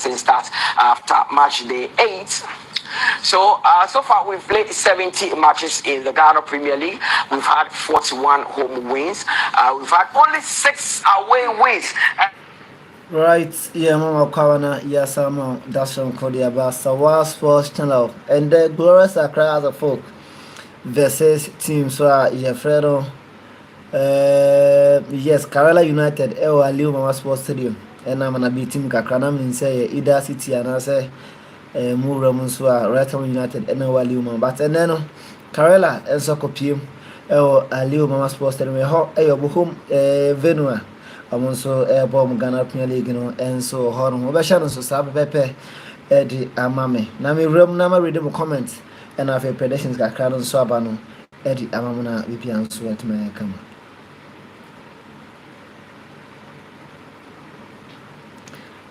season starts after match day 8. So, so far we've played 70 matches in the Ghana Premier League. We've had 41 home wins. We've had only 6 away wins. Right, yeah, Mama Kawana, yes, I'm on that's from Kodia Sawa Sports Channel. And the Glorious Accra as a folk versus Team So, Fredo. Yes, Karela United, Aliu Mama Sports Stadium. And I'm gonna be Team Kakranam in say either City and I say Mura Munsua, Ratham United, and Aliu Mama. But and then Karela and Sokopim, Aliu Mama Sports Stadium, home, Venua. I'm also airborne Ghana Premier League, and so Horn, Obashan, so Sabe Pepe, Eddie Amame. Nami Rum Nama read them comments, and I've a predictions got Cradon Swabano, Eddie Amamana, VP and Sweat May come.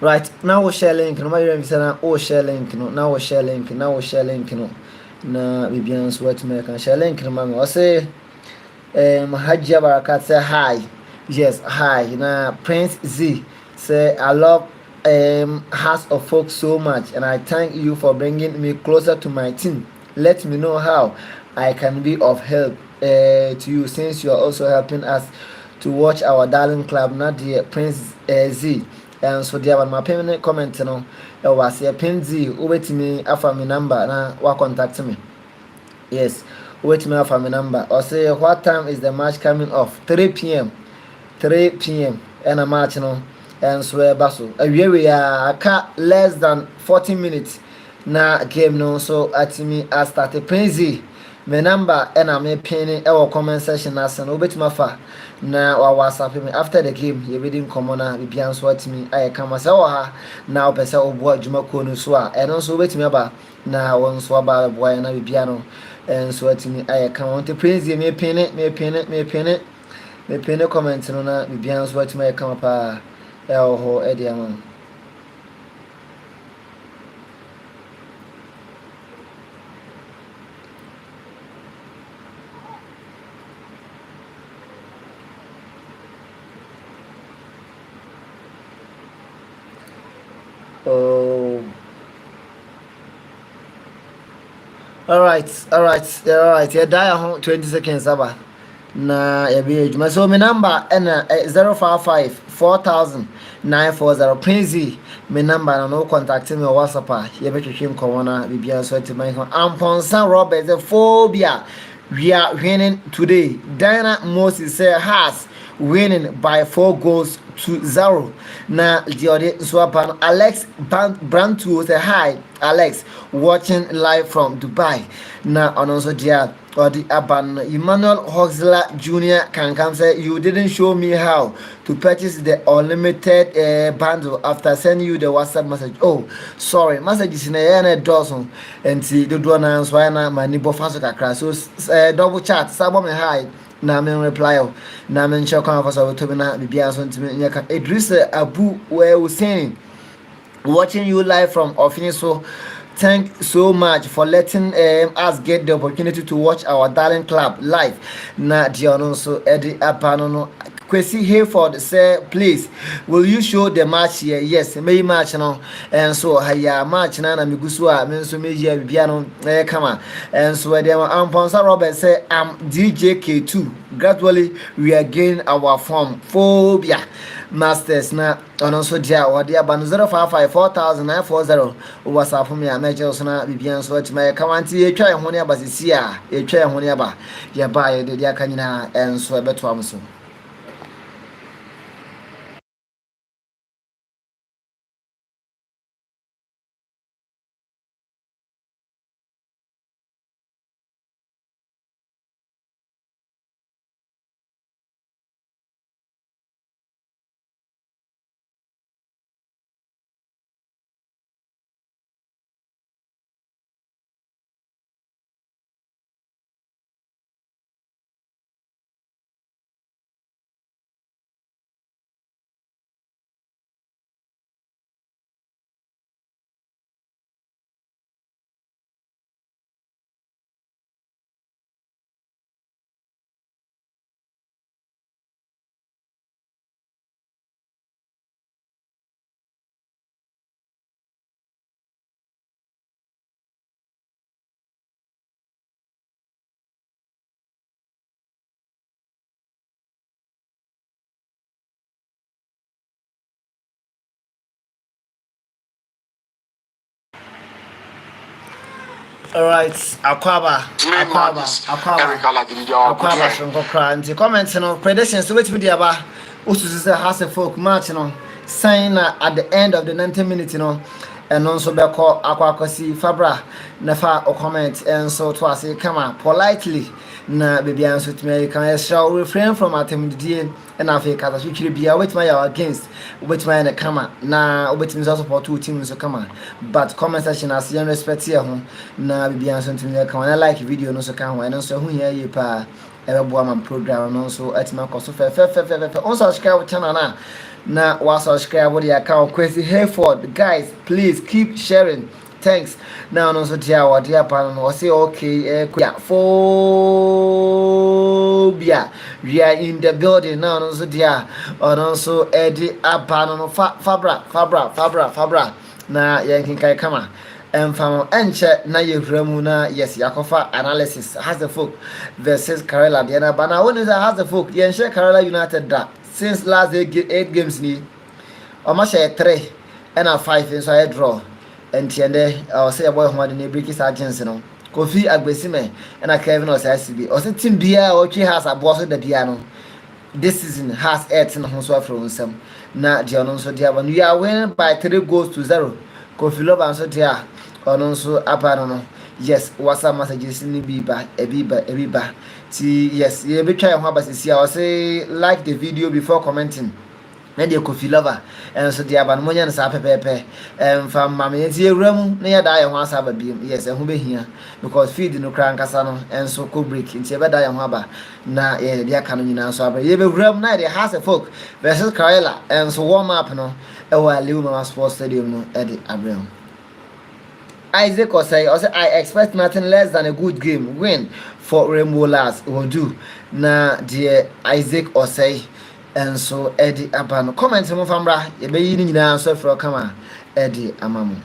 Right now, we share link. No matter if it's share link. Now we share link. Now we share link. Na VP and Sweat May can share link. No man, I say, Hajia Barakat say hi. Yes, hi. Now Prince Z say I love House of Folk so much, and I thank you for bringing me closer to my team. Let me know how I can be of help to you, since you are also helping us to watch our darling club. Not the Prince Z. And so there was my permanent comment. Was a Prince Z. Wait me after my number. Now, what contact me? Yes, wait me after my number. Or say what time is the match coming off? 3 p.m. 3 p.m. and a match and so basso. We are less than 40 minutes na game so at me I started Prinzy. My number and I'm a penny our comment section as an obet mafa na or WhatsApp me after the game. You reading commoner be answer to me. I come as now pesa obo jumako no so and also wait me about na one so about boy na be piano and so at me I come on to Prinzy me penny me penny comment no na be answer what me come up ho ediamon. Oh, all right. Yeah, die 20 seconds, Abba. Na ya be ejuma. So my number and 055 4000 940 Prinzy. My number and no contact me on WhatsApp. You better him corona bibia so to my Amponsan Robert the phobia. We are winning today. Diana Moses say has winning by 4 goals to 0. Now the other swap Alex Brantu say hi Alex watching live from Dubai. Now and also there or the Aban Emmanuel Hoxler Jr. can come say you didn't show me how to purchase the unlimited bundle after sending you the WhatsApp message. Oh, sorry, messages in a dozen and see the one answer why now my neighbor fast crash. So double chat, someone hi. Na men reply na men check on for so to be na bibia so ntimi nyaka Idris Abu where we saying watching you live from office. So thank so much for letting us get the opportunity to watch our darling club live. Na Dion so Eddie Apano no Kwesi Hayford say please will you show the match here? Yes, may match no and so haya match na migusu a me so me here bibia no come on. And so dem Amponsa Robert say I'm DJ K2 gradually we are gaining our form phobia masters na and also dia or dia ban 055 4000 940 WhatsApp me a major so na bibia so at my kamanti e twa ho ne abasisi a e twa ho ne aba ya ba ye de dia kanyina and so beto am so. All right, Akwaba, Main Akwaba, matches every Akwaba, color in your good Akwaba, year. Shonkokra. Nti comment no predictions which media ba. Usu say has a folk match no. Sign at the end of the 90 minutes no. And also be call akwakosi Fabra na fa o comment and so to ase kama politely na baby answer to me can shall refrain from atemdie and afi kata switch bia which my against which my na kama na which means support two teams so kama but comment section as you respect here ho na baby answer to me can like video no so kan ho and so hu here ye pa ɛbɛboa ma program no nso atima kɔ so fɛfɛfɛfɛfɛ on subscribe channel na wa subscribe with the account Kwesi Hayford guys please keep sharing thanks now no so dia wa dia pa no say okay phobia we are in the building now no so dia ono so edi apa no fabra na yankin kai kama mfam enche na yehura mu na yes yakofa analysis has the folk versus Karela de na bana when is has the folk yenche Karela United da since last eight games ni o ma share 3 and a 5 in so I draw entiende o say boy ho de na break is agency no Kofi Agbesime and a Kevin o say CB o say team bia o twi has abo so da bia no this season has 8 no so from some na dia no so dia ban we are winning by 3-0 Kofi Love so dia ono nso apano no yes WhatsApp messages ni ebiba ti yes ye betwa ho abasisi a say like the video before commenting na de Kofi Lover enso de aba no monya no sa pepepe mfa mama ye ti ewram na ye da ye ho asaba biem yes ehun behia because feed no kran kasa no enso ko break nti e be da ye ho aba na ye de aka no nyina so aba ye be wram na de has a folk versus Karela enso warm up no e wa Liu Mama Sports Stadium no e de abrem Isaac Osei, I expect nothing less than a good game win for Rainbow Lads will do. Na dear Isaac Osei, and so Eddie Abano. Comment mo fambra, ye be yini nyina so for kama Eddie Amamu.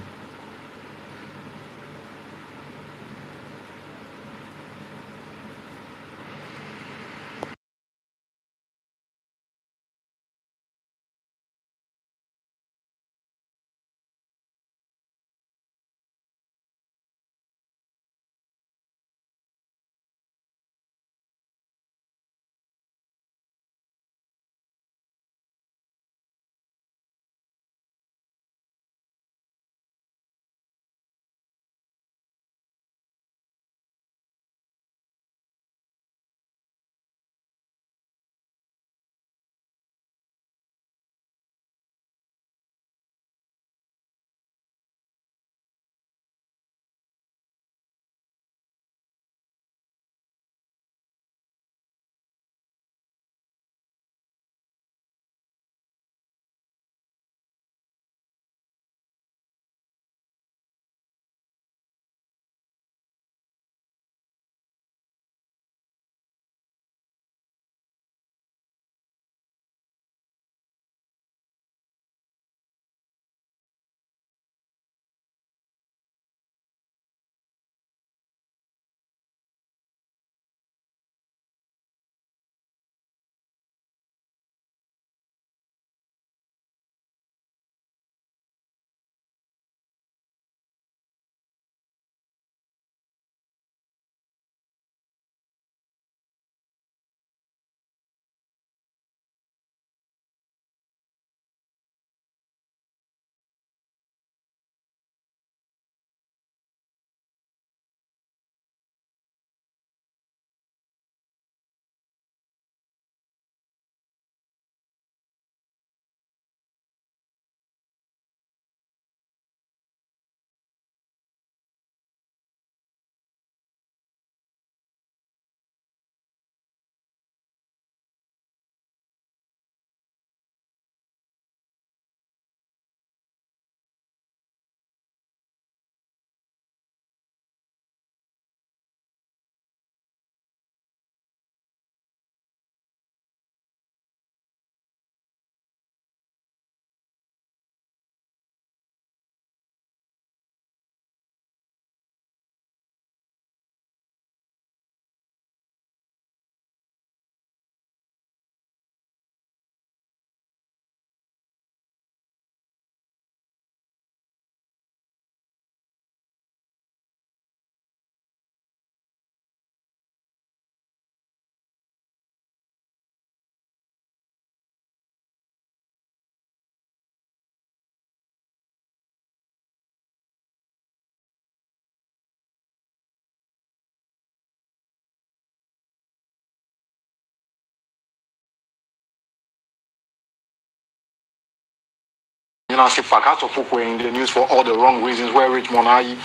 Hearts of Oak were in the news for all the wrong reasons, where Richmond Ayi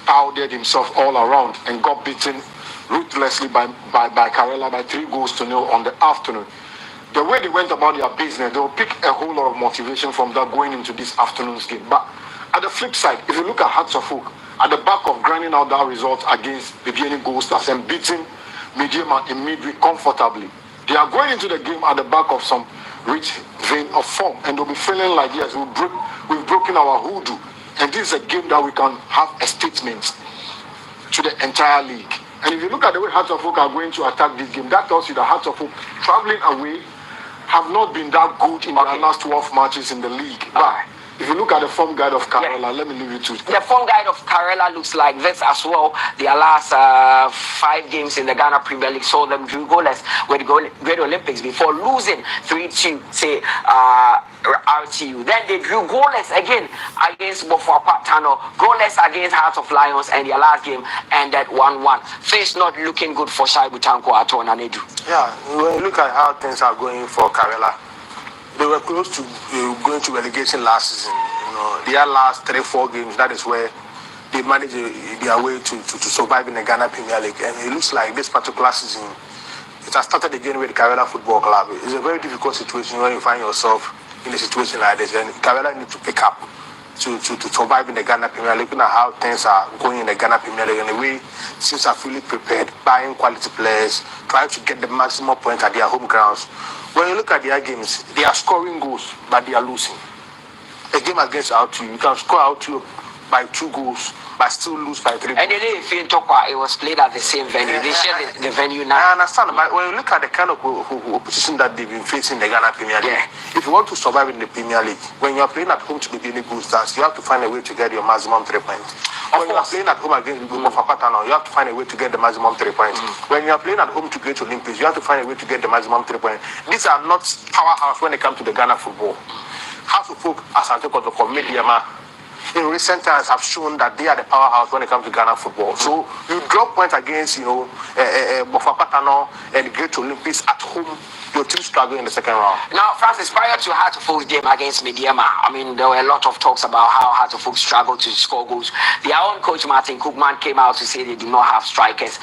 powdered himself all around and got beaten ruthlessly by Karela by 3-0 on the afternoon. The way they went about their business, they will pick a whole lot of motivation from that going into this afternoon's game. But at the flip side, if you look at Hearts of Oak, at the back of grinding out that result against the Vienna Gold Stars and beating Mediema in midweek comfortably, they are going into the game at the back of some rich vein of form, and they'll be feeling like, yes, we've broken our hoodoo, and this is a game that we can have a statement to the entire league. And if you look at the way Hearts of Oak are going to attack this game, that tells you that Hearts of Oak traveling away have not been that good in their last 12 matches in the league. But if you look at the form guide of Karela, let me leave you to it. The form guide of Karela looks like this as well. Their last 5 games in the Ghana Premier League saw them drew goalless with the Great Olympics before losing 3-2 to RTU. Then they drew goalless again against Bofuapatano, goalless against Hearts of Lions, and their last game ended 1-1. Things not looking good for Shaibu Tanko at Onanedu. Yeah, when you look at how things are going for Karela, they were close to going to relegation last season. Their last 3-4 games, that is where they managed their way to survive in the Ghana Premier League. And it looks like this particular season, it has started again with the Karela Football Club. It's a very difficult situation when you find yourself in a situation like this. And Karela need to pick up to survive in the Ghana Premier League. Looking at how things are going in the Ghana Premier League, and the way teams are fully prepared, buying quality players, trying to get the maximum point at their home grounds. When you look at their games, they are scoring goals, but they are losing. A game against RTU, you can score RTU by 2 goals, but still lose by 3 goals. And then if you talk about it was played at the same venue, they share the venue now. I understand, but when you look at the kind of opposition that they've been facing in the Ghana Premier League, if you want to survive in the Premier League, when you are playing at home to the Vienna Gold Stars, you have to find a way to get your maximum 3 points. When you are playing at home against Bofuapatano, you have to find a way to get the maximum 3 points. When you are playing at home to Great Olympics, you have to find a way to get the maximum 3 points. These are not powerhouse when it comes to the Ghana football. House of Folk, as I talk about the Mediema, in recent times have shown that they are the powerhouse when it comes to Ghana football. So you drop points against, Bofuapatano and Great Olympics at home, your team struggle in the second round. Now, Francis, prior to Hearts of Oak's game against Mediema, there were a lot of talks about how Hearts of Oak struggled to score goals. Their own coach, Martin Koopman, came out to say they do not have strikers,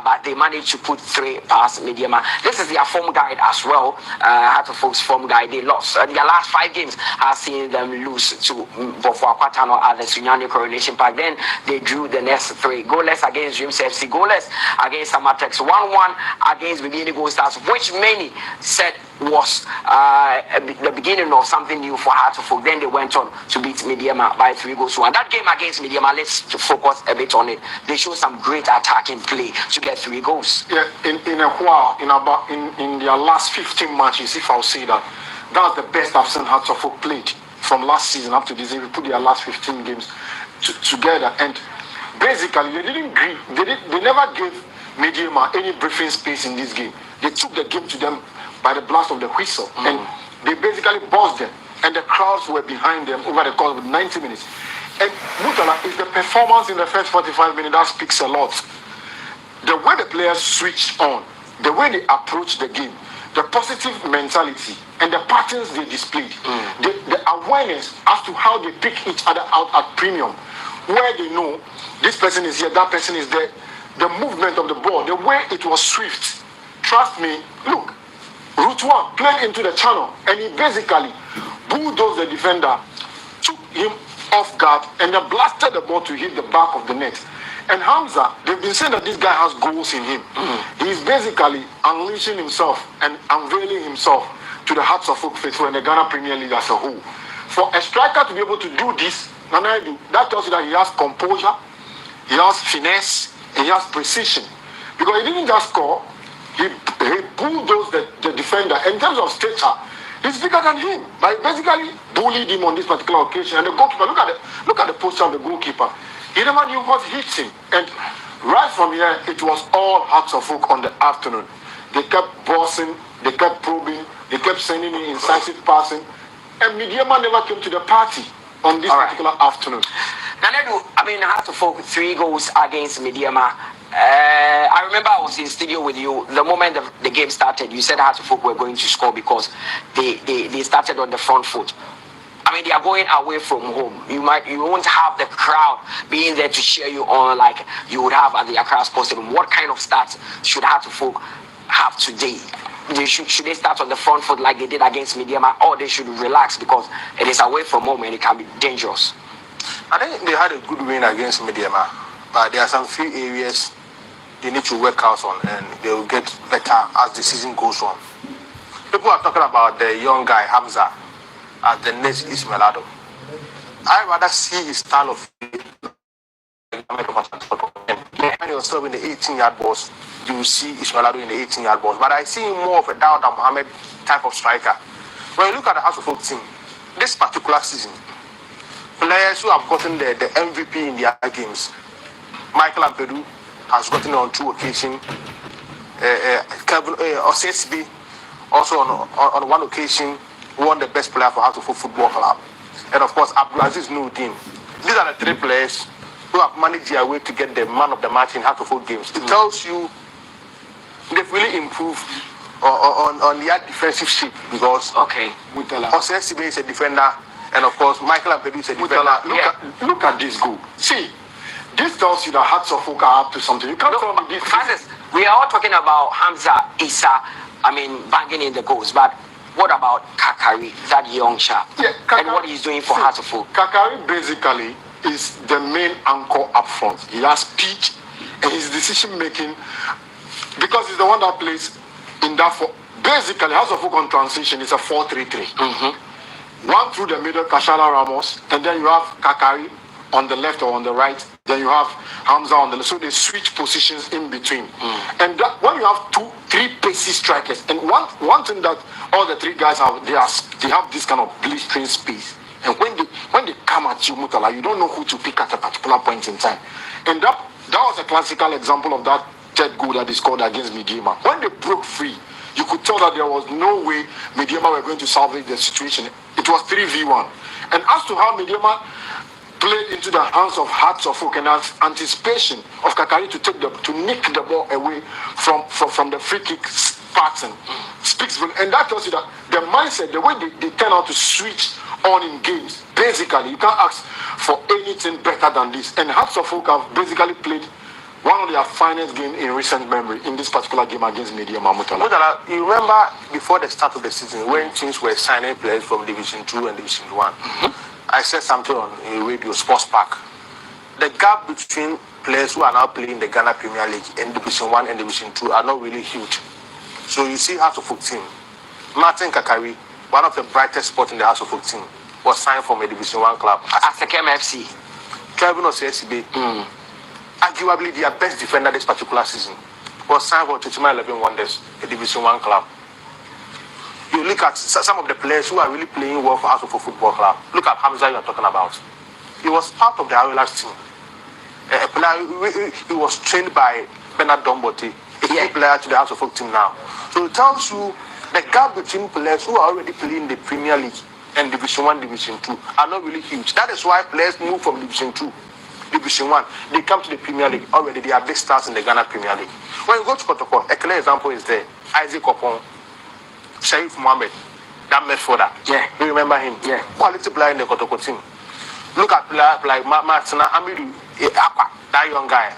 but they managed to put 3 past Mediema. This is their form guide as well. Hearts of Oak's form guide, they lost. Their last 5 games have seen them lose to Bofuapatano at the Sunyani Coronation Park. Then they drew the next 3. Goalless against Dreams FC, goalless against Samatex, 1-1 against Vienna Gold Stars, which many said was the beginning of something new for Hearts of Oak. Then they went on to beat Mediema by 3-1. That game against Mediema, let's focus a bit on it. They showed some great attacking play to get 3 goals. Yeah, in a while, in their last 15 matches, if I'll say that, that's the best I've seen Hearts of Oak played from last season up to this year. We put their last 15 games together, and basically they never gave Mediema any breathing space in this game. They took the game to them by the blast of the whistle, and they basically buzzed them, and the crowds were behind them over the course of 90 minutes. And Mutala, is the performance in the first 45 minutes that speaks a lot. The way the players switched on, the way they approached the game, the positive mentality, and the patterns they displayed, the awareness as to how they pick each other out at premium, where they know this person is here, that person is there, the movement of the ball, the way it was swift. Trust me, look, Route 1 played into the channel, and he basically bulldozed the defender, took him off guard, and then blasted the ball to hit the back of the net. And Hamza, they've been saying that this guy has goals in him. He's basically unleashing himself and unveiling himself to the Hearts of Oak faithful and the Ghana Premier League as a whole. For a striker to be able to do this, that tells you that he has composure, he has finesse, and he has precision. Because he didn't just score, he bulldozed the defender. In terms of stature, he's bigger than him. But he basically bullied him on this particular occasion. And the goalkeeper, look at the posture of the goalkeeper. He never knew what hit him. And right from here, it was all Hearts of Oak on the afternoon. They kept bossing, they kept probing, they kept sending in incisive passing. And Mediema never came to the party on this particular afternoon. Nanedu, Hearts of Oak 3 goals against Mediema. I remember I was in studio with you the moment the game started. You said Hearts of Oak were going to score because they started on the front foot. I mean, they are going away from home. You won't have the crowd being there to cheer you on like you would have at the Accra Sports Stadium. What kind of stats should Heartofok have today? Should they start on the front foot like they did against Mediama, or they should relax because it is away from home and it can be dangerous? I think they had a good win against Mediama, but there are some few areas they need to work out on, and they will get better as the season goes on. People are talking about the young guy Hamza as the next Ismailado. I rather see his style of play. When he was serving the 18-yard box, you will see Ismailado in the 18-yard box. But I see him more of a Dawda Mohammed type of striker. When you look at the Heartofok team, this particular season, players who have gotten the MVP in their games, Michael Ampedu has gotten it on 2 occasions. Osesbi also on 1 occasion won the best player for Heartofok Football Club. And of course, Abdulaziz Nuruddin. These are the 3 players who have managed their way to get the man of the match in Heartofok games. It tells you they've really improved on their defensive shape because Osesbi is a defender, and of course, Michael Ampedu is a defender. Look at this goal. See, this tells you that Heartofok are up to something. You can't tell me this. Francis, we are all talking about Hamza Issa, banging in the goals, but what about Kakari, that young chap? Yeah, and what he's doing for Heartofok? Kakari basically is the main anchor up front. He has speed and his decision making, because he's the one that plays in that basically Heartofok on transition is a 4-3-3. One through the middle, Kashala Ramos, and then you have Kakari on the left or on the right. Then you have Hamza on the left. So they switch positions in between. And that, when you have 2-3 pacey strikers, and one thing that all the 3 guys have, they have this kind of blistering space. And when they come at you, Mutala, you don't know who to pick at a particular point in time. And that was a classical example of that third goal that they scored against Mediama. When they broke free, you could tell that there was no way Mediama were going to salvage the situation. It was 3v1. And as to how Mediama played into the hands of Heartofok and anticipation of Kakari to nick the ball away from the free kick pattern speaks, and that tells you that the mindset, the way they turn out to switch on in games, basically you can't ask for anything better than this. And Heartofok have basically played one of their finest games in recent memory in this particular game against Mediama. Mutala, you remember before the start of the season when teams were signing players from Division 2 and Division 1? I said something on a radio, Sports Park. The gap between players who are now playing the Ghana Premier League in Division 1 and Division 2 are not really huge. So you see Heartofok team. Martin Kakari, one of the brightest spots in the Heartofok team, was signed from a Division 1 club. As the KMFC. Kevin Osesibe, arguably their best defender this particular season, was signed for Chichima 11 Wonders, a Division 1 club. You look at some of the players who are really playing well for Heartofok Football Club. Look at Hamza you are talking about. He was part of the Arelas team. He was trained by Bernard Dombote, a key player to the Heartofok team now. So it tells you the gap between players who are already playing the Premier League and Division 1, Division 2 are not really huge. That is why players move from Division 2, Division 1. They come to the Premier League already. They are big stars in the Ghana Premier League. When you go to Kotoko, a clear example is there. Isaac Opon, Sharif Mohammed, that midfielder. Yeah. You remember him? Yeah. Quality player in the Kotoko team. Look at players like Martina Amidu Aqua, that young guy.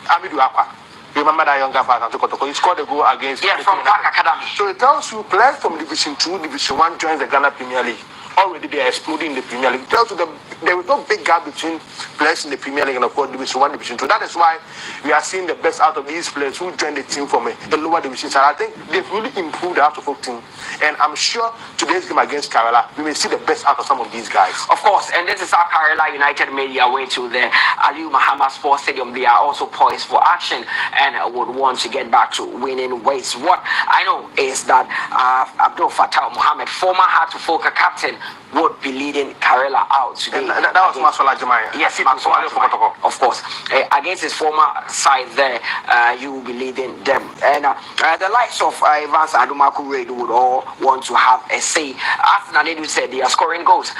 Amidu Aqua. You remember that young guy from Kotoko? He scored a goal against. Yeah, from Park Academy. So it tells you players from Division 2, Division 1 joins the Ghana Premier League. Already they are exploding in the Premier League. It tells you there is no big gap between players in the Premier League and of course Division 1, Division 2. That is why we are seeing the best out of these players who joined the team from the lower division side. I think they've really improved the Heartofok team. And I'm sure today's game against Karela, we may see the best out of some of these guys. Of course, and this is how Karela United made their way to the Aliu Muhammad Sports Stadium. They are also poised for action and would want to get back to winning ways. What I know is that Abdul Fattah Mohammed, former Heartofok captain, would be leading Karela out today. That was Maxwell Ajimaya. Yes, Maxwell Ajimaya. Of course. Against his former side there, he will be leading them. And the likes of Evans Adumaku Reid would all want to have a say. As Nanedu said, they are scoring goals,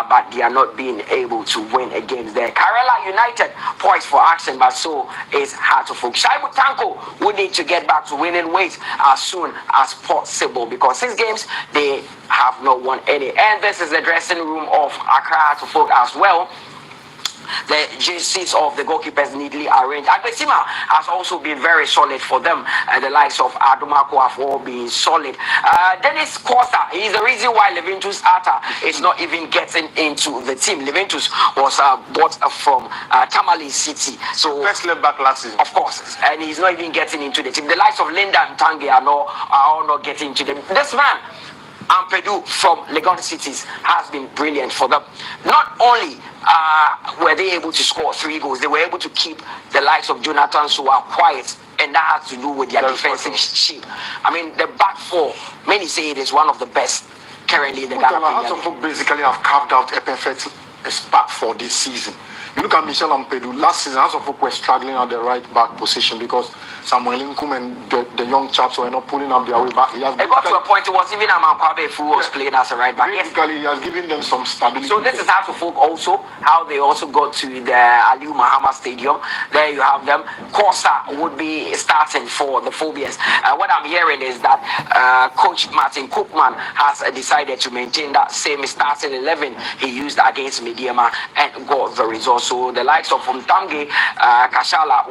but they are not being able to win against the Karela United, poised for action, but so is Hartlepool. Shaibu Tanko will need to get back to winning ways as soon as possible, because 6 games they have not won any. And this is the dressing room of Accra Hartlepool as well. The jerseys of the goalkeepers neatly arranged. Agbesima has also been very solid for them. The likes of Adomako have all been solid. Dennis Costa, he is the reason why Leventus Ata is not even getting into the team. Leventus was bought from Tamale City. So Best left back last season. of course, and he's not even getting into the team. The likes of Linda and Tange are all not getting into them. This man, Ampedu from Legon Cities, has been brilliant for them. Not only were they able to score 3 goals, they were able to keep the likes of Jonathan Suwa quiet, and that has to do with their defensive shape. I mean, the back four, many say it is one of the best currently in the Ghana Premier League. Basically have carved out a perfect spot for this season. You look at Michel Ampedu, last season House of Folk were struggling at the right back position because Samuel Nkum and the young chaps were not pulling up their way back. It got to a point, it was even Amankwabe who was playing as a right back. Basically, he has given them some stability. So this is House of Folk also, how they also got to the Aliu Mahama Stadium. There you have them. Costa would be starting for the Phobias. What I'm hearing is that Coach Martin Koopman has decided to maintain that same starting 11 he used against Mediama and got the result. So the likes of Mtange, Kashala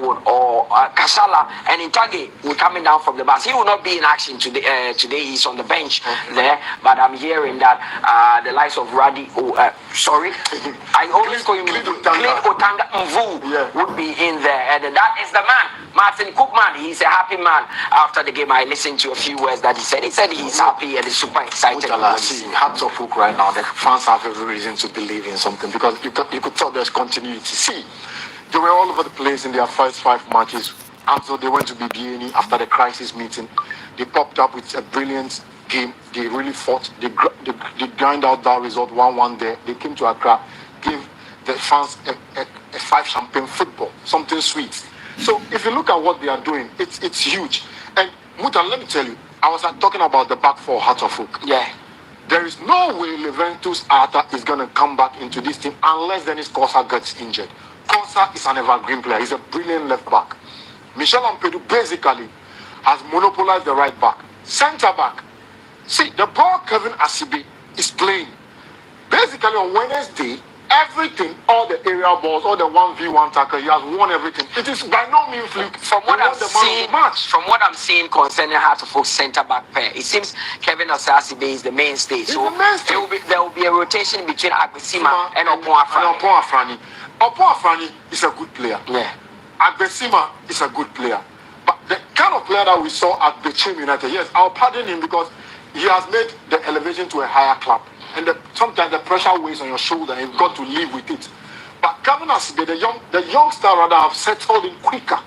Kashala and Intange will coming down from the bus. He will not be in action today. Today he's on the bench there. But I'm hearing that the likes of Radi, I always call him Clint Otanga Mvu would be in there. And that is the man, Martin Koopman. He's a happy man. After the game, I listened to a few words that he said. He said he's happy and he's super excited. Hearts of Folk right now, the fans have every reason to believe in something because you could tell there's continuity. See, they were all over the place in their first 5 matches until they went to BBNE after the crisis meeting. They popped up with a brilliant game. They really fought. They grind out that result 1-1 there. They came to Accra, gave the fans a 5 champagne football, something sweet. So if you look at what they are doing, it's huge. And Mutan, let me tell you, I was talking about the back four Hearts of Folk. Yeah. There is no way Leventus Ata is going to come back into this team unless Dennis Kosa gets injured. Kosa is an evergreen player. He's a brilliant left back. Michel Ampedu basically has monopolized the right back. Centre back. See, the ball Kevin Asibi is playing. Basically on Wednesday, everything, all the aerial balls, all the 1v1 tackle, he has won everything. It is by no means fluke. From what I'm seeing concerning Hearts of Folk centre back pair, it seems Kevin Osasibe is the mainstay. So there will be a rotation between Agbesima and Opon Afrani. Opon Afrani is a good player. Yeah. Agbesima is a good player. But the kind of player that we saw at Bechem United, yes, I'll pardon him because he has made the elevation to a higher club. And sometimes the pressure weighs on your shoulder and you've got to live with it. But Kevin Asibe, the youngster rather have settled in quicker.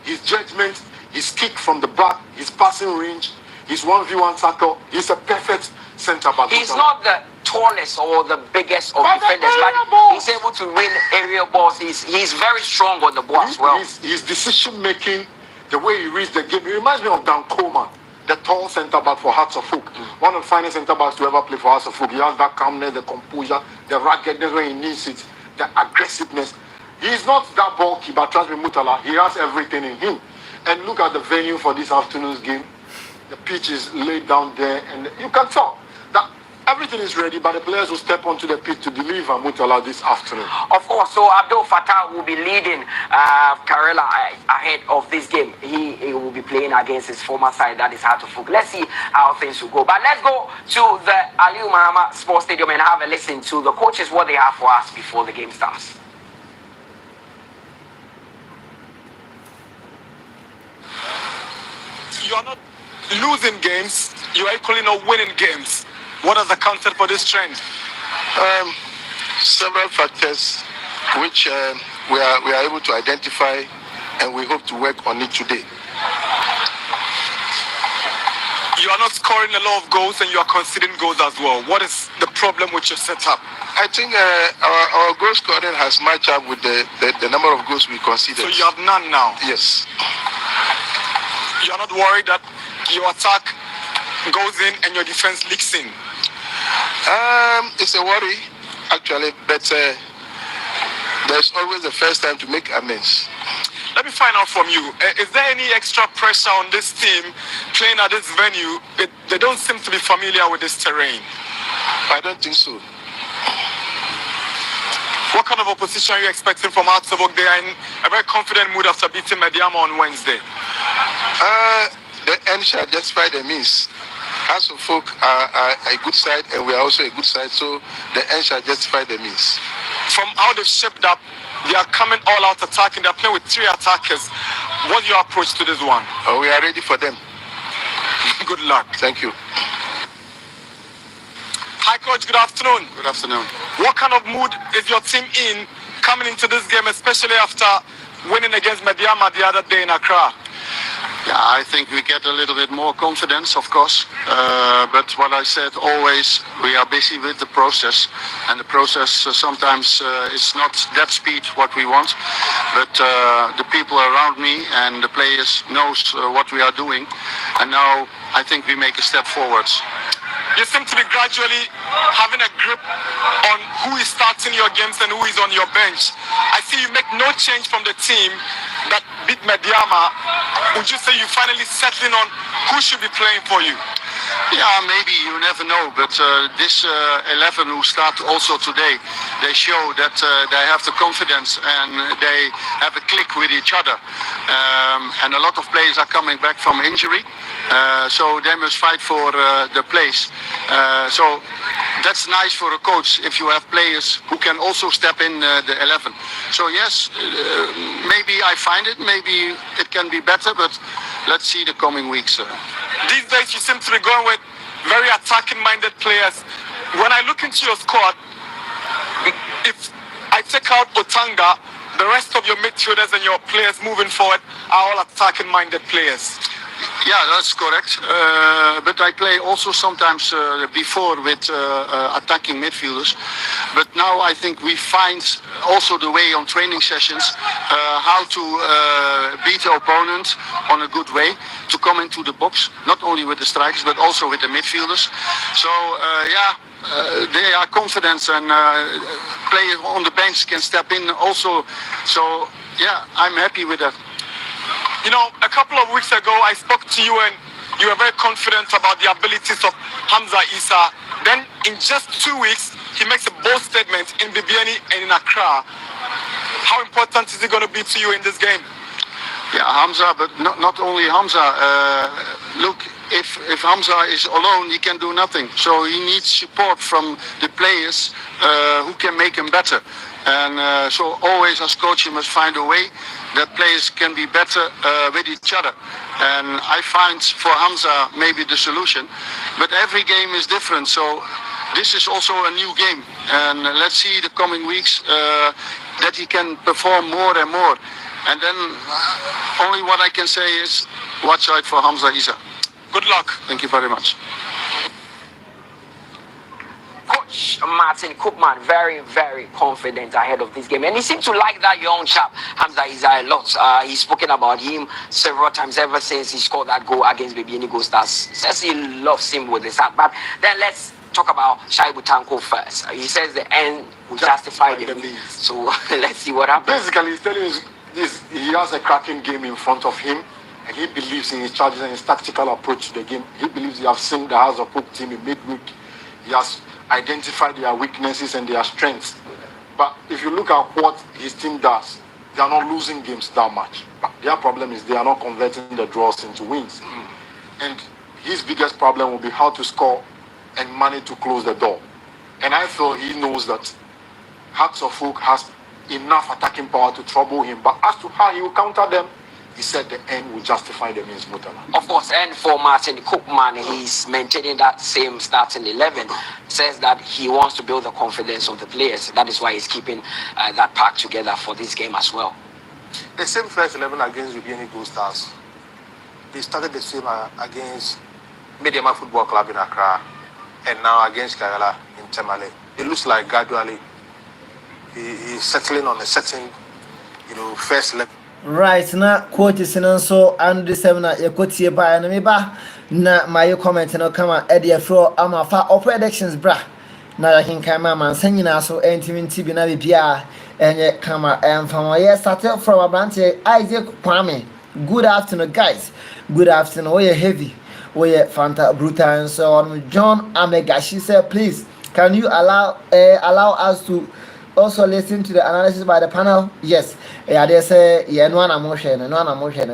His judgment, his kick from the back, his passing range, his 1v1 tackle, he's a perfect centre back. He's not the tallest or the biggest of defenders, but he's able to win aerial balls. He's very strong on the ball as well. His decision making, the way he reads the game, it reminds me of Dan Coleman, the tall centre back for Hearts of Folk. One of the finest centre backs to ever play for Hearts of Folk. He has that calmness, the composure, the ruggedness when he needs it, the aggressiveness. He's not that bulky, but trust me, Mutala, he has everything in him. And look at the venue for this afternoon's game. The pitch is laid down there, and you can tell that everything is ready, but the players will step onto the pitch to deliver Mutala this afternoon. Of course, so Abdul Fattah will be leading Karela ahead of this game. He will be playing against his former side, that is Hearts of Folk. Let's see how things will go. But let's go to the Aliu Mahama Sports Stadium and have a listen to the coaches, what they have for us before the game starts. You are not losing games, you are equally not winning games. What has accounted for this trend? Several factors which we are able to identify, and we hope to work on it today. You are not scoring a lot of goals and you are conceding goals as well. What is the problem with your setup? I think our goal scoring has matched up with the number of goals we conceded. So you have none now? Yes. You are not worried that your attack goes in and your defense leaks in? It's a worry, actually, but there's always the first time to make amends. Let me find out from you. Is there any extra pressure on this team playing at this venue? They don't seem to be familiar with this terrain. I don't think so. What kind of opposition are you expecting from Hearts of Oak? They are in a very confident mood after beating Mediama on Wednesday. The end shall justify the means. Hearts of Oak are a good side, and we are also a good side, so the end shall justify the means. From how they've shaped up, they are coming all out attacking. They're playing with 3 attackers. What's your approach to this one? We are ready for them. Good luck. Thank you. Hi, Coach. Good afternoon. Good afternoon. What kind of mood is your team in coming into this game, especially after winning against Mediama the other day in Accra? Yeah, I think we get a little bit more confidence, of course. But what I said always, we are busy with the process. And the process sometimes is not that speed what we want. But the people around me and the players knows what we are doing. And now I think we make a step forwards. You seem to be gradually having a grip on who is starting your games and who is on your bench. I see you make no change from the team that beat Mediama. Would you say you finally settling on who should be playing for you? Yeah, maybe, you never know. But this 11 who start also today, they show that they have the confidence and they have a click with each other. And a lot of players are coming back from injury. So they must fight for the place. So that's nice for a coach if you have players who can also step in the 11. So yes, maybe I find it, maybe it can be better, but let's see the coming weeks. These days you seem to be going with very attacking-minded players. When I look into your squad, if I take out Otanga, the rest of your midfielders and your players moving forward are all attacking-minded players. Yeah, that's correct. But I play also sometimes before with attacking midfielders. But now I think we find also the way on training sessions how to beat the opponent on a good way, to come into the box, not only with the strikers but also with the midfielders. So they are confident, and players on the bench can step in also. So yeah, I'm happy with that. You know, a couple of weeks ago, I spoke to you and you were very confident about the abilities of Hamza Issa. Then in just 2 weeks, he makes a bold statement in Bibiani and in Accra. How important is it going to be to you in this game? Yeah, Hamza, but not only Hamza. Look, if Hamza is alone, he can do nothing. So he needs support from the players who can make him better. And so always as coach, you must find a way that players can be better with each other. And I find for Hamza maybe the solution. But every game is different. So this is also a new game. And let's see the coming weeks that he can perform more and more. And then only what I can say is watch out for Hamza Issa. Good luck. Thank you very much. Coach Martin Koopman, very, very confident ahead of this game. And he seemed to like that young chap, Hamza Issa, a lot. He's spoken about him several times ever since he scored that goal against Bibiani Gold Stars. Says he loves him with his heart. But then let's talk about Shaibu Tanko first. He says the end will justify the means. So let's see what happens. Basically, he's telling us this: he has a cracking game in front of him, and he believes in his charges and his tactical approach to the game. He believes he has seen the Hearts of Oak team in midweek. He has identified their weaknesses and their strengths. But if you look at what his team does, they are not losing games that much. But their problem is they are not converting the draws into wins. And his biggest problem will be how to score and manage to close the door. And I feel he knows that Hearts of Oak has enough attacking power to trouble him. But as to how he will counter them, he said the end will justify the means, Mutala. Of course, and for Martin Koopman, he's maintaining that same starting 11. Says that he wants to build the confidence of the players. That is why he's keeping that pack together for this game as well. The same first 11 against Bibiani Gold Stars. They started the same against Mediama Football Club in Accra, and now against Karela in Tamale. It looks like gradually he's settling on a certain, first level. Right now, quote is so and the seminar you could see by and ba na my comment no come at floor. I'm a far of predictions, bra. Now I can come and singing also intimate be na bia and yet come and from my started from a branch Isaac Kwame. Good afternoon, guys. Good afternoon. We are heavy. We are Fanta Brutal and so on. John Amega, she said, please, can you allow us to also listen to the analysis by the panel? Yes. Yeah, they say yeah, no one emotion.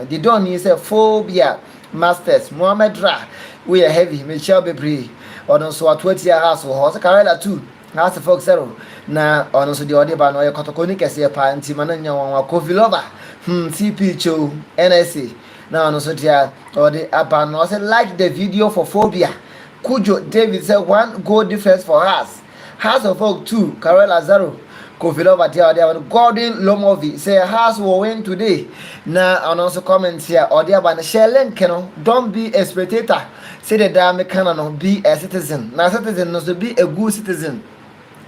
They don't need say phobia masters. Mohammed Ra, we are heavy. Michelle Bebree. Or also a 20-year house or horse Karela too. House of Fox Zero. Now, on also the audio by Noya Kotokoni Cassia Panti Mananya Kofi Lover. CP Cho NSA. Now, also there or the Aban also like the video for phobia. Kujo David said 1 goal difference for us. House of Folk 2, Karela 0. Kofi Lover there Gordon Lomovi say house will win today. Now, and also comment here or the Aban Shellen Keno, don't be a spectator. Say the dame can be a citizen. Now, citizen must be a good citizen.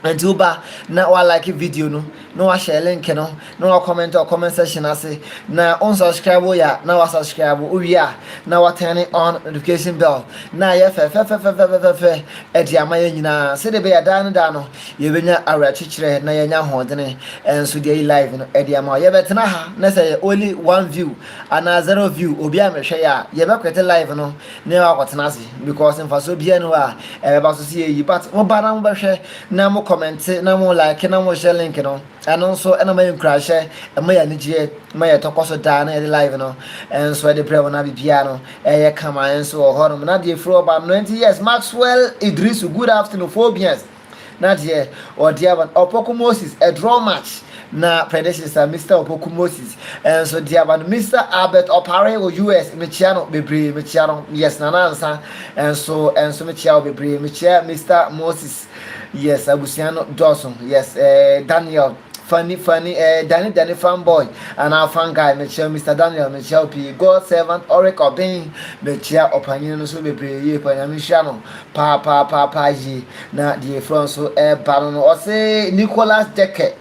And tuba na wa like video no wa share link no wa comment or comment section ase na on subscribe ya na wa subscribe uwia na wa turn on notification bell na ye fe e dia ma nyina se de be ya dan no ye benya awra chichire na ye nya hodene enso dey live no e dia ma ye betena ha na say only 1 view and 0 view obi a mehwe ya ye be kwete live no na wa kwetena ase because in faso bia no a e ba so see yi but mo ba na mo behwe na mo comment na mo like na mo share link no and also and my crash and my energy my tokoso da na live no and so the prayer na bibia no e come and so hono na dey flow about 20 years Maxwell Idris good afternoon phobias na dey or there one Opoku Moses a draw match na predecessor Mr. Opoku Moses and so there one Mr. Albert Opare or US Michiano Bebre Michiano yes na answer and so Michiao Bebre Michia Mr. Moses yes Abusiano Dawson yes Daniel funny Danny fanboy and our fan guy Mr. Daniel Michelle P God servant Oracle Bain Michia Opanion so be ye Panamishano pa ye na the Franco Baron or say Nicholas Decker.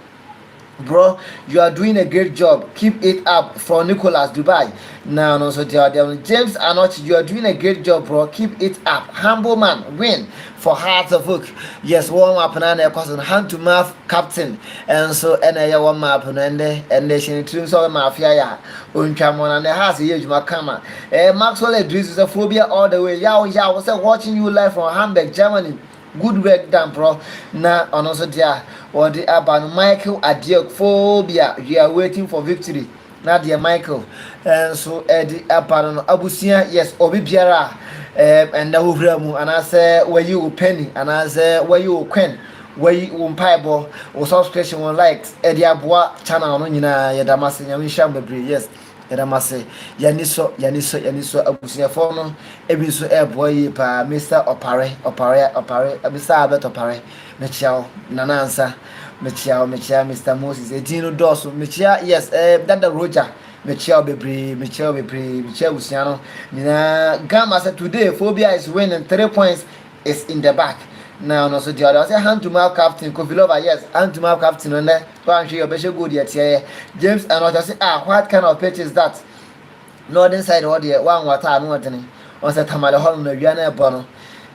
Bro, you are doing a great job. Keep it up for Nicholas Dubai. Now, also there James Anochi, you are doing a great job, bro. Keep it up. Humble man, win for Hearts of Oak. Yes, warm up and I cousin hand to mouth captain. And so I warm up and they she tunes all mafia ya. Unchamon and the house here Makama. Maxwell Idris is a phobia all the way. Yao was watching you live from Hamburg, Germany. Good work done, bro. Now, and also there, or the Aban Michael Adiok phobia. You are waiting for victory. Now, dear Michael, and so Eddie Aban Abusia, yes, Obibiara, and the Uvramu, and I say, where you penny, and I say, where you quen, where you pieball, or subscription on likes, Eddie Abua channel, Yadamasi, Yamishambe, yes. Edamase yaniso abusia fono ebiso boy pa Mr. Opare Mr. Albert Opare mechiao nanansa mechiao Mr. Moses Edino Doso mechia yes Dada Roger mechiao bebre usiano na Gama said today phobia is winning 3 points is in the back. Now, no, so the other say hand to mouth captain Kofi Lover, yes, hand to mouth captain on there. Go and show your best good yet here. James and I say, what kind of pitch is that? Northern side or the one water and watering. On the Tamale Hall no Viana Bono.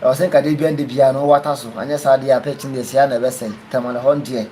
I think I did the piano water so and yes I did pitching the Siana vessel, Tamale Hall dear.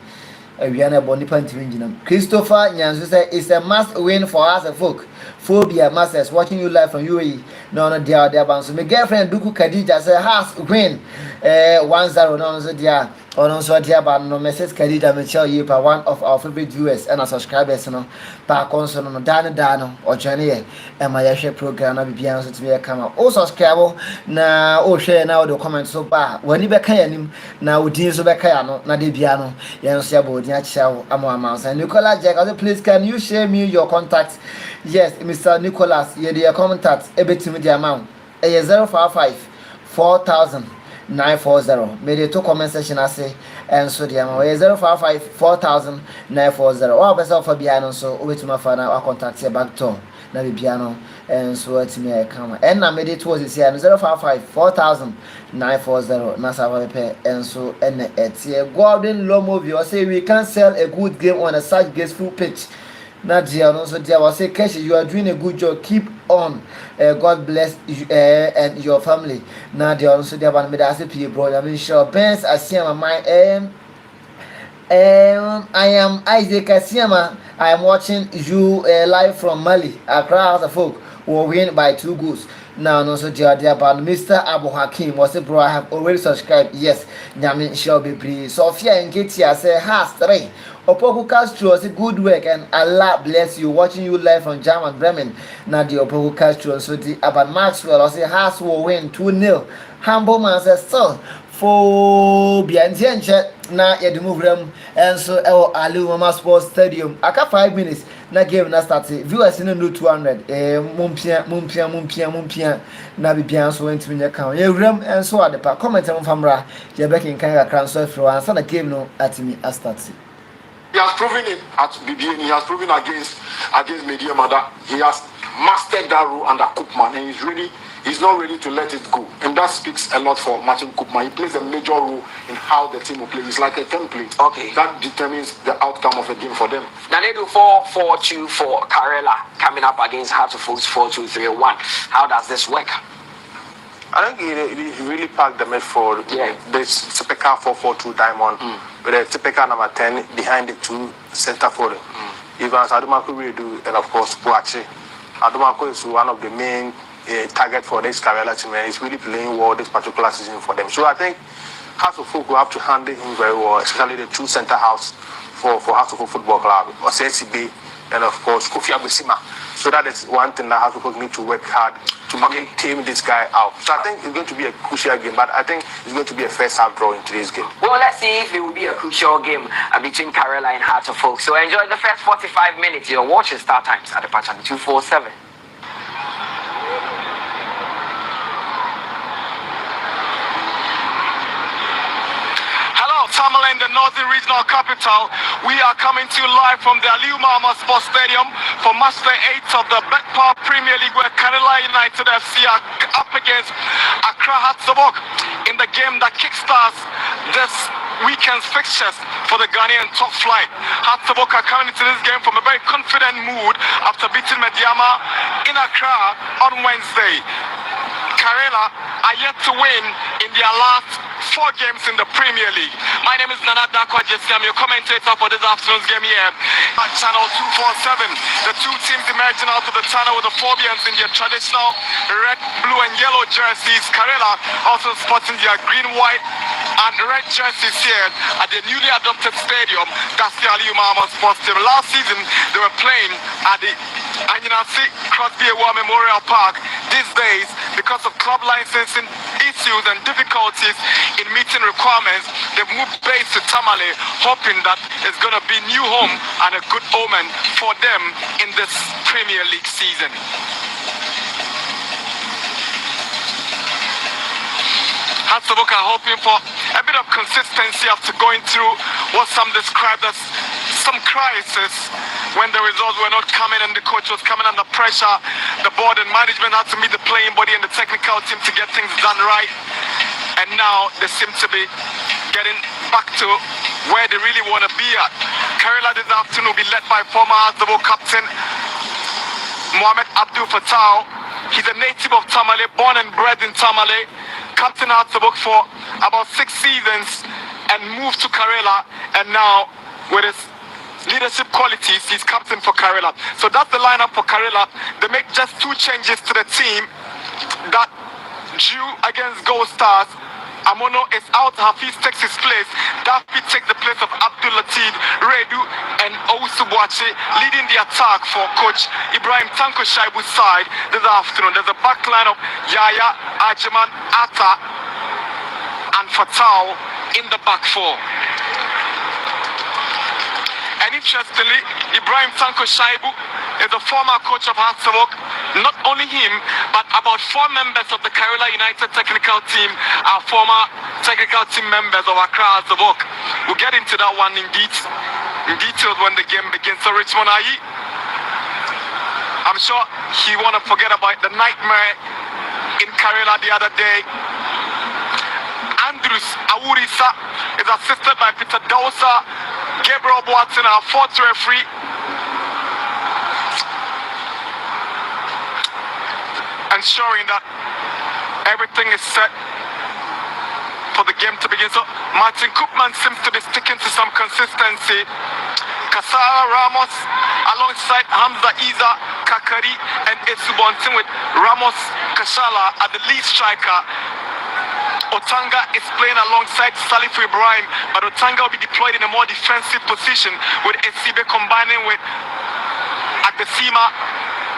A Viana Bonipan to engine. Christopher Yanzu say it's a must win for us a folk. Phobia masters watching you live from UAE. No, dear bounce. My girlfriend Duku Khadija say has win 1-0. No, so dear. Or no, so dear, but no message Khadija Michelle you by one of our favorite viewers and our subscribers. No, back on so no Dano or Johnny and my share program. I'll be beyond to be a camera. Also, subscribe now. Oh, share now the comments so bad. When you back him now, we didn't so back no, not the piano. You see about the show. I'm on mouse and Nicola Jack. Please, can you share me your contacts? Yes, Mr. Nicholas, you dear contact a bit to me the amount. A 055 4,940. Made a 2 comment section. I say, and so the amount 055 4000 940. Or best of Fabiano, so wait to my father, I'll contact you back to Nabiano, and so it's me. I come and I made it was this year 055 4000 940 Nasa, and so and it's a golden low movie. I say we can sell a good game on a such graceful pitch. Nadia, also dear, was say, Keshi, you are doing a good job. Keep on. God bless you and your family. Nadia, also dear, but me that's a P bro. I mean, sure, Benz, I see my I am Isaac Asiama. I am watching you live from Mali. Accra House of Folk will win by 2 goals. Now, no, so dear, but Mr. Abu Hakim was a bro. I have already subscribed. Yes, Yamin shall be pleased. Sophia and Katia say, has 3. Opoku Castro say good work and Allah bless you. Watching you live from German Bremen. Now the Opoku Castro so the Aban Maxwell I say Haas will win 2-0. Humble man says still for Biantianche na yet move them and so Alu Mama Sports Stadium. Aka 5 minutes na game na start. Viewers in no 200. Mumpia na bibia so went to account. You ram and so at the park. Comment on famra. You back in Kanga transfer for answer the game no at me as start. He has proven it at BBN. He has proven against Mediama that he has mastered that role under Koopman, and he's not ready to let it go. And that speaks a lot for Martin Koopman. He plays a major role in how the team will play. It's like a template. Okay. That determines the outcome of a game for them. Now they do 4-4-2 for Karela coming up against Hartlepool's 4-2-3-1. How does this work? I think he really packed the midfield. Yeah. This typical 4-4-2 diamond with a typical number 10 behind the 2 center forward. Even Adumako will do, and of course Boachi. Adumako is one of the main target for this Karela team, and he's really playing well this particular season for them. So I think House of Folk will have to handle him very well, especially the 2 center halves for House of Folk Football Club, or CCB, and of course Kofi Abusima. So that is one thing that House of Folk need to work hard to tame this guy out. So I think it's going to be a crucial game, but I think it's going to be a first half draw in today's game. Well, let's see if it will be a crucial game between Karela and Heart of Folk. So enjoy the first 45 minutes. Your watching start times at the patch on 247. Tamale, the Northern Regional Capital. We are coming to you live from the Aliu Mahama Sports Stadium for match day 8 of the Betpower Premier League, where Karela United FC are up against Accra Hatzabok in the game that kickstarts this weekend's fixtures for the Ghanaian top flight. Hatzabok are coming into this game from a very confident mood after beating Mediama in Accra on Wednesday. Karela are yet to win in their last 4 games in the Premier League. My name is Nana Dakwa Jesse. I'm your commentator for this afternoon's game here at Channel 247. The 2 teams emerging out of the tunnel with the Phobians in their traditional red, blue and yellow jerseys. Karela also sporting their green, white and red jerseys here at the newly adopted stadium, that's the Aliu Mahama Sports Stadium. Last season they were playing at the Anyinasi Crosby Award Memorial Park. These days, because of club licensing issues and difficulties in meeting requirements, they've moved base to Tamale, hoping that it's going to be new home and a good omen for them in this Premier League season. Hatzabok are hoping for a bit of consistency after going through what some described as some crisis when the results were not coming and the coach was coming under pressure. The board and management had to meet the playing body and the technical team to get things done right. And now they seem to be getting back to where they really want to be at. Karela this afternoon will be led by former Hatzabok captain Mohamed Abdul Fattah. He's a native of Tamale, born and bred in Tamale. Captain Hatzabok for about 6 seasons and moved to Karela, and now with his leadership qualities, he's captain for Karela. So that's the lineup for Karela. They make just 2 changes to the team that drew against Gold Stars. Amono is out, Hafiz takes his place. Daffy takes the place of Abdul Latif, Redu and Owusu-Boakye leading the attack for coach Ibrahim Tanko Shaibu's side this afternoon. There's a back line of Yaya, Ajiman, Atta and Fattah in the back 4. And interestingly, Ibrahim Tanko Shaibu is the former coach of Hatzabok. Not only him, but about 4 members of the Karela United technical team are former technical team members of Accra as the book. We'll get into that one in detail when the game begins. So Richmond Ayi, I'm sure he wanna forget about the nightmare in Karela the other day. Andrews Awurisa is assisted by Peter Dawsa, Gabriel Boateng, our fourth referee. Ensuring that everything is set for the game to begin. So Martin Koopman seems to be sticking to some consistency. Kasara Ramos alongside Hamza Isa, Kakari and Esubontin with Ramos Kashala at the lead striker. Otanga is playing alongside Salif Ibrahim, but Otanga will be deployed in a more defensive position with SCB combining with Adesima,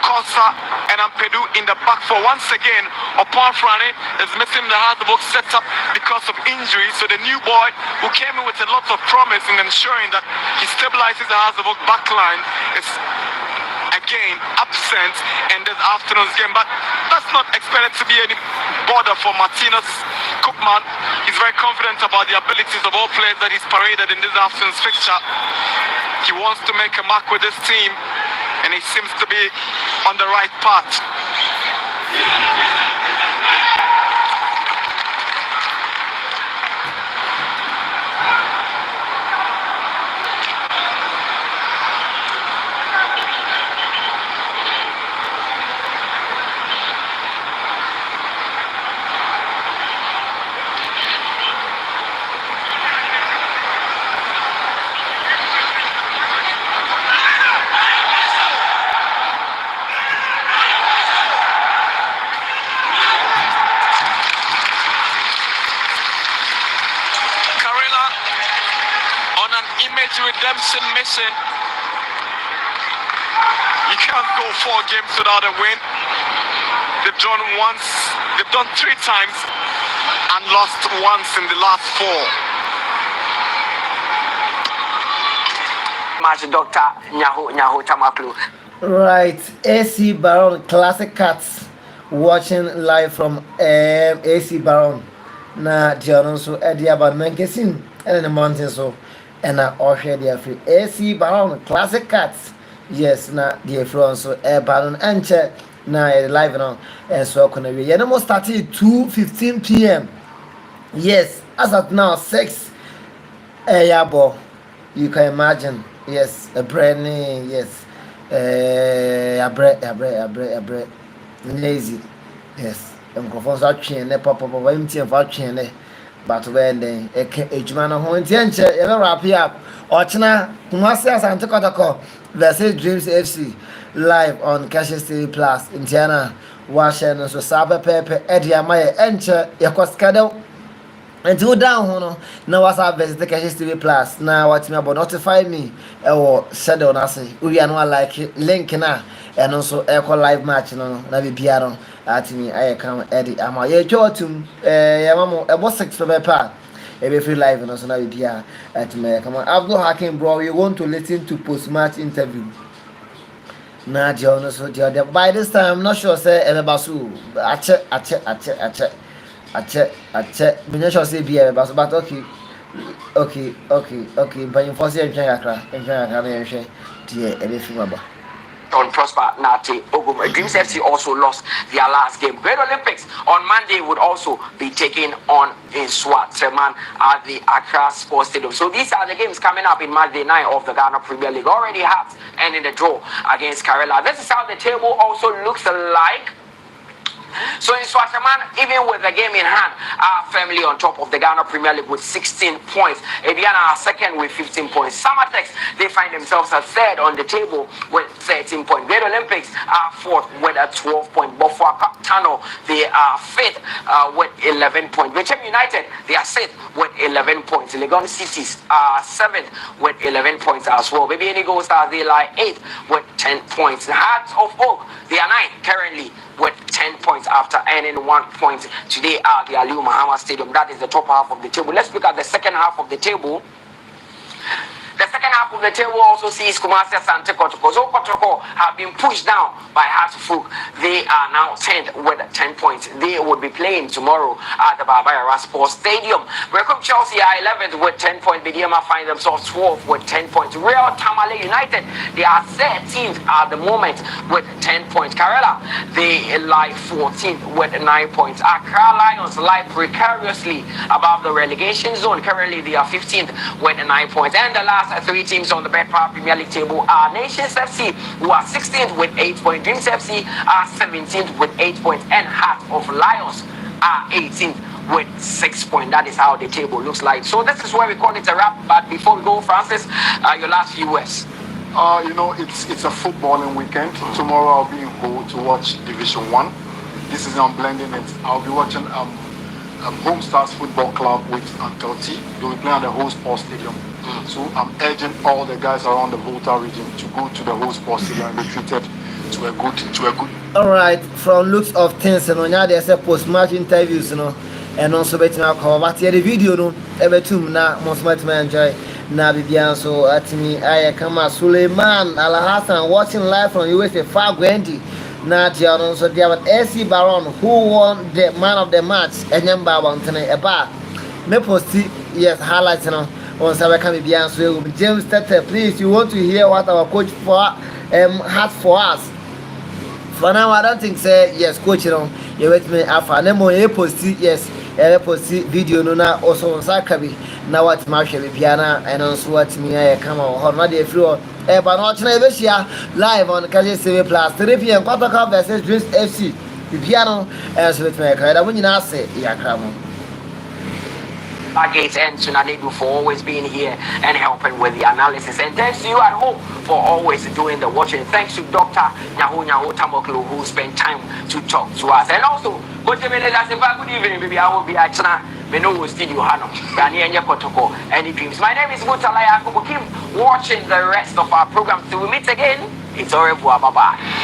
Kosa and Ampedu in the back four. Once again, Opanfrane is missing the hard work setup because of injury. So the new boy who came in with a lot of promise in ensuring that he stabilizes the hard work back line is again absent in this afternoon's game. But that's not expected to be any bother for Martinez Koopman. He's very confident about the abilities of all players that he's paraded in this afternoon's fixture. He wants to make a mark with this team, and he seems to be on the right path. Redemption mission. You can't go 4 games without a win. They've drawn once, they've done 3 times and lost once in the last 4. Match Dr. Nyaho Tamaklu. Right, AC Baron Classic Cats watching live from AC Baron. Na Dianon so Ediaba Menkesin and in the mountains so. And I also dear free AC Baron Classic Cats. Yes, na dear friends so Baron Enche na live now and so can we almost started 2:15 p.m. Yes, as at now 6 yabo. You can imagine. Yes, a brand new, yes. A bread lazy. Yes. I'm going to train the pop empty and train but when they ejuma no ho ntienche e be wrap up ochina kumasi asante kotoko versus Dreams FC live on Cashes TV Plus Indiana Washington so sabe pepe edi amaye enche yakoskado until down hono na WhatsApp versus Cashes TV Plus na what me about notify me e wo schedule na say we are no like link na and also equal live match no na bibia no at me I come Eddie ama ye jotum ya mamo ebo 6 pepa e be free live no so na bibia at me come on Abdul Hakim bro you want to listen to post match interview na John so the by this time I'm not sure say ebebasu ache me sure say be ebebasu but okay but you force you akra na yehwe tie e be film aba on Prosper Nate Ogum. Dreams FC also lost their last game. Great Olympics on Monday would also be taken on in Swat Seman at the Accra Sports Stadium. So these are the games coming up in Monday night of the Ghana Premier League. Already Hearts and in the draw against Karela. This is how the table also looks like. So in Swaziland, even with the game in hand, are firmly on top of the Ghana Premier League with 16 points. Ediana are second with 15 points. Samatex, they find themselves at third on the table with 13 points. Great Olympics are fourth with a 12 point. Bofua Tano, they are fifth with 11 points. Bechem United, they are sixth with 11 points. Legon Cities are seventh with 11 points as well. Baby Inigo Stars, they lie eighth with 10 points. The Hearts of Oak, they are ninth currently with 10 points after earning 1 point today at the Aliu Mahama Stadium. That is the top half of the table. Let's look at the second half of the table. The second half of the table also sees Kumasi Asante Kotoko. So Kotoko have been pushed down by Hartford. They are now 10th with 10 points. They would be playing tomorrow at the Barbara Sports Stadium. Welcome Chelsea are 11th with 10 points. Bidiama find themselves 12th with 10 points. Real Tamale United, they are 13th at the moment with 10 points. Karela, they lie 14th with 9 points. Accra Lions lie precariously above the relegation zone. Currently, they are 15th with 9 points. And the last three teams on the Betpower Premier League table are Nations FC, who are 16th with 8 points. Dreams FC are 17th with 8 points. And Heart of Lions are 18th with 6 points. That is how the table looks like. So this is where we call it a wrap. But before we go, Francis, your last few words. It's a footballing weekend. Tomorrow I'll be in Hull to watch Division 1. This is I'm blending it. I'll be watching Home Stars Football Club with Uncle T. They'll be playing at the Whole Sports Stadium. So I'm urging all the guys around the Volta region to go to the Whole Sports Stadium and be treated to a good. All right, from looks of things, there's a post-match interviews, and also betting our cover. But the video, every two now, most might enjoy. Now, Bibian, so at me, I come as Suleiman Al Hassan watching live from USA Far Gwendy. Now, so they have AC Baron who won the man of the match, and number one tonight. A bar. Me post yes, highlights on Sabaka Bibian. So, James Tete, please, you want to hear what our coach has for us? For now, I don't think say yes, coach. You wait me after. Nemo, you post yes. Post video no na also on Sakabi. Now what Marshall Piana and also what me I come on not the floor. But not live on Kaji CV Plus 3 p.m. Quarter Cup versus Dreams FC. The piano as with me. I wouldn't say Yakamo. Gates and Sunanedu for always being here and helping with the analysis. And thanks to you at home for always doing the watching. Thanks to Dr. Nyahu Tamoklu who spent time to talk to us. And also, good evening, baby. I will be at Meno Studio Hano, Daniel Kotoko, any dreams. My name is Mutalaya Kubukim. Watching the rest of our program. Till we meet again, it's au revoir. Bye bye.